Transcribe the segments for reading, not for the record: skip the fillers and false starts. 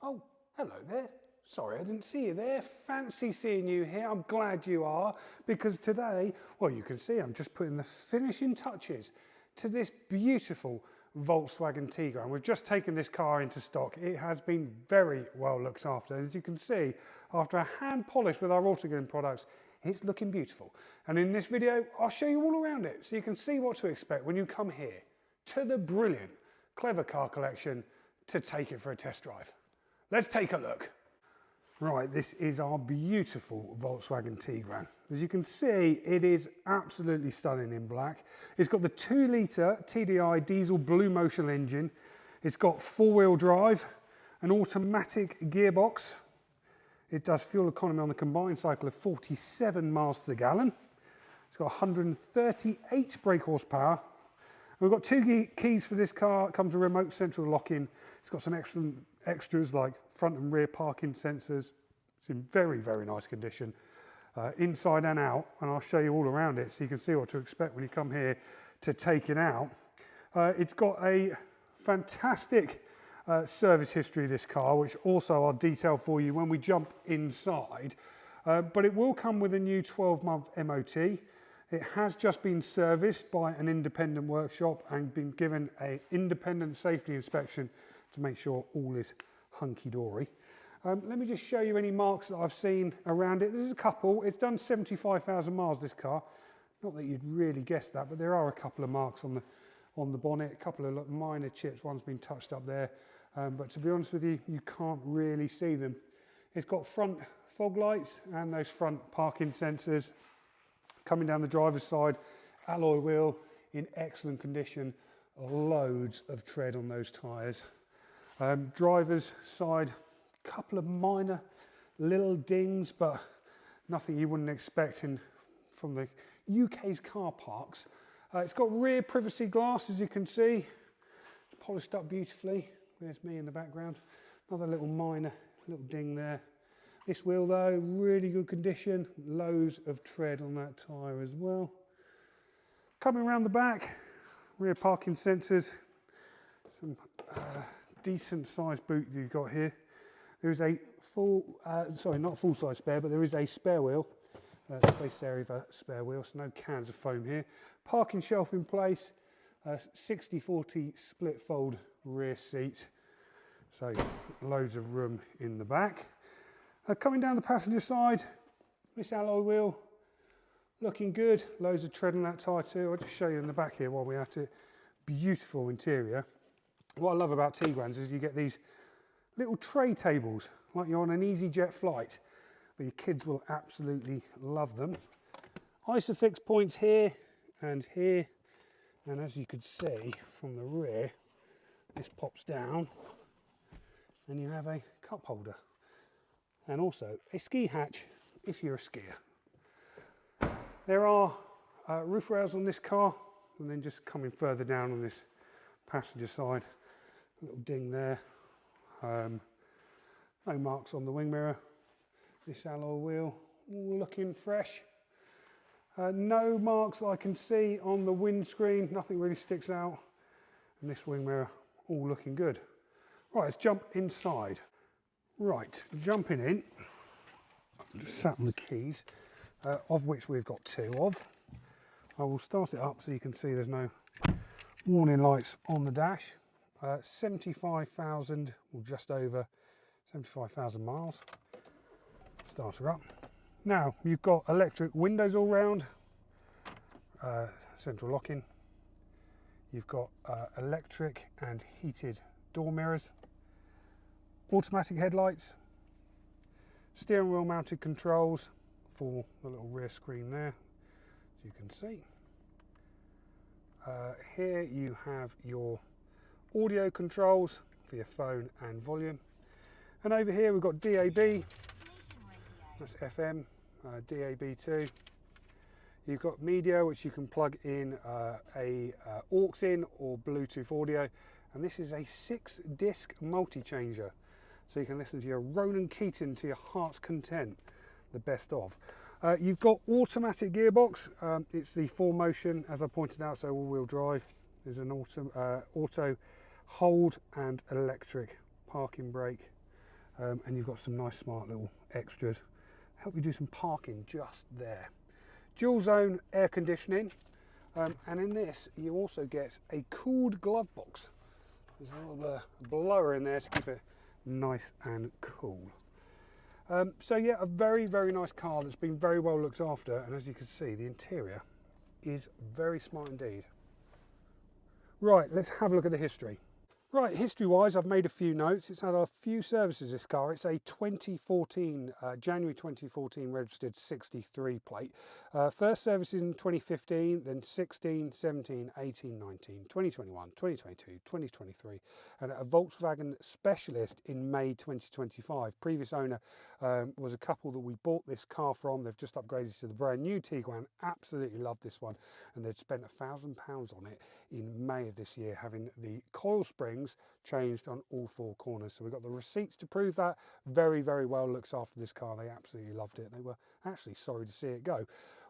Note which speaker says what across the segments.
Speaker 1: Oh, hello there. Sorry, I didn't see you there. Fancy seeing you here. I'm glad you are, because today, well, you can see I'm just putting the finishing touches to this beautiful Volkswagen Tiguan. We've just taken this car into stock. It has been very well looked after. As you can see, after a hand polish with our Aux-in products, it's looking beautiful. And in this video, I'll show you all around it so you can see what to expect when you come here to the brilliant, clever car collection to take it for a test drive. Let's take a look. Right, this is our beautiful Volkswagen Tiguan. As you can see, it is absolutely stunning in black. It's got the 2-litre TDI diesel BlueMotion engine. It's got 4-wheel drive, an automatic gearbox. It does fuel economy on the combined cycle of 47 miles to the gallon. It's got 138 brake horsepower. We've got 2 keys for this car. It comes with remote central lock-in. It's got some extras like front and rear parking sensors. It's in very, very nice condition, inside and out, and I'll show you all around it so you can see what to expect when you come here to take it out. It's got a fantastic service history, this car, which also I'll detail for you when we jump inside, but it will come with a new 12-month MOT. It has just been serviced by an independent workshop and been given an independent safety inspection to make sure all is hunky-dory. Let me just show you any marks that I've seen around it. There's a couple. It's done 75,000 miles, this car. Not that you'd really guess that, but there are a couple of marks on the bonnet, a couple of minor chips. One's been touched up there, but to be honest with you, you can't really see them. It's got front fog lights and those front parking sensors. Coming down the driver's side, alloy wheel in excellent condition, loads of tread on those tyres. Driver's side, couple of minor little dings, but nothing you wouldn't expect from the UK's car parks. It's got rear privacy glass, as you can see. It's polished up beautifully. There's me in the background. Another little minor little ding there. This wheel though, really good condition. Loads of tread on that tyre as well. Coming around the back, rear parking sensors. Some decent sized boot you've got here. There is a not full size spare, but there is a spare wheel, space area for a spare wheel, so no cans of foam here. Parking shelf in place, 60-40 split fold rear seat, so loads of room in the back. Coming down the passenger side, this alloy wheel, looking good, loads of tread on that tyre too. I'll just show you in the back here while we're at it. Beautiful interior. What I love about Tiguans is you get these little tray tables, like you're on an EasyJet flight, but your kids will absolutely love them. ISOFIX points here, and as you can see from the rear, this pops down, and you have a cup holder, and also a ski hatch if you're a skier. There are roof rails on this car, and then just coming further down on this passenger side, a little ding there. No marks on the wing mirror. This alloy wheel, all looking fresh. No marks that I can see on the windscreen, nothing really sticks out. And this wing mirror, all looking good. Right, let's jump inside. Right, jumping in, just sat on the keys, of which we've got 2 of. I will start it up so you can see there's no warning lights on the dash. 75,000, or just over 75,000 miles. Start her up. Now, you've got electric windows all round, central locking. You've got electric and heated door mirrors, automatic headlights, steering wheel mounted controls for the little rear screen there, as you can see. Here you have your audio controls for your phone and volume, and over here we've got DAB, that's FM, DAB2. You've got media, which you can plug in a Aux-in or Bluetooth audio, and this is a 6-disc multi-changer, so you can listen to your Ronan Keating to your heart's content, the best of. You've got automatic gearbox. It's the 4-motion, as I pointed out, so all-wheel drive. There's an auto hold and electric parking brake. and you've got some nice smart little extras. Help you do some parking just there. Dual zone air conditioning, and in this you also get a cooled glove box. There's a little blower in there to keep it nice and cool. So yeah, a very, very nice car that's been very well looked after, and as you can see, the interior is very smart indeed. Right, let's have a look at the history. Right, history-wise, I've made a few notes. It's had a few services, this car. It's a 2014, January 2014 registered 63 plate. First service in 2015, then 16, 17, 18, 19, 2021, 2022, 2023, and a Volkswagen specialist in May 2025. Previous owner was a couple that we bought this car from. They've just upgraded to the brand new Tiguan. Absolutely loved this one, and they'd spent £1,000 on it in May of this year, having the coil springs changed on all four corners. So we've got the receipts to prove that. Very, very well looks after this car. They absolutely loved it. They were actually sorry to see it go.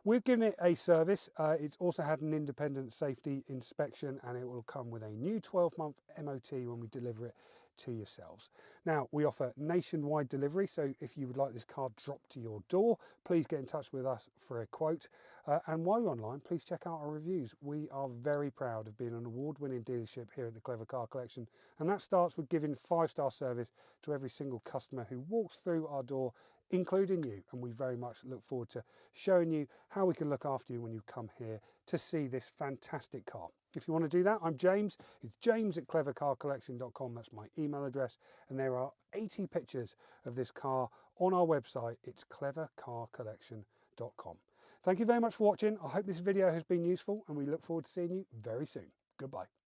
Speaker 1: We've given it a service. It's also had an independent safety inspection, and it will come with a new 12-month MOT when we deliver it to yourselves. Now, we offer nationwide delivery, so if you would like this car dropped to your door, please get in touch with us for a quote. And while you're online, please check out our reviews. We are very proud of being an award-winning dealership here at the Clever Car Collection, and that starts with giving 5-star service to every single customer who walks through our door, including you, and we very much look forward to showing you how we can look after you when you come here to see this fantastic car. If you want to do that, I'm James. It's james@clevercarcollection.com. That's my email address, and there are 80 pictures of this car on our website. It's clevercarcollection.com. Thank you very much for watching. I hope this video has been useful, and we look forward to seeing you very soon. Goodbye.